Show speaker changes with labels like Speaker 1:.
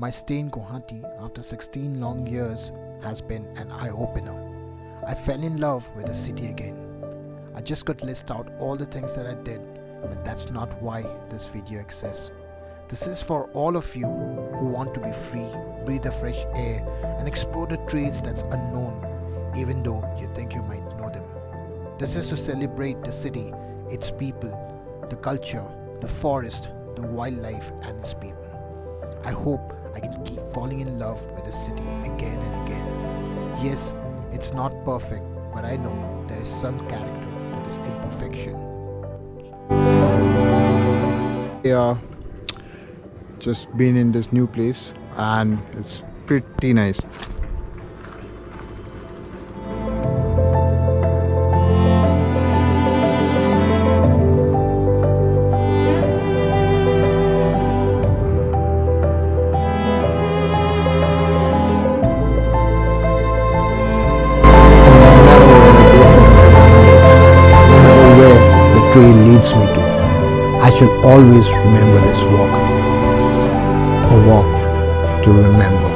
Speaker 1: My stay in Guwahati after 16 long years has been an eye-opener. I fell in love with the city again. I just could list out all the things that I did, but that's not why this video exists. This is for all of you who want to be free, breathe the fresh air, and explore the trails that's unknown, even though you think you might know them. This is to celebrate the city, its people, the culture, the forest, the wildlife, and its people. I hope I can keep falling in love with the city again and again. Yes, it's not perfect, but I know there is some character to this imperfection.
Speaker 2: Yeah, just been in this new place and it's pretty nice.
Speaker 1: Trail leads me to, I shall always remember this walk, a walk to remember.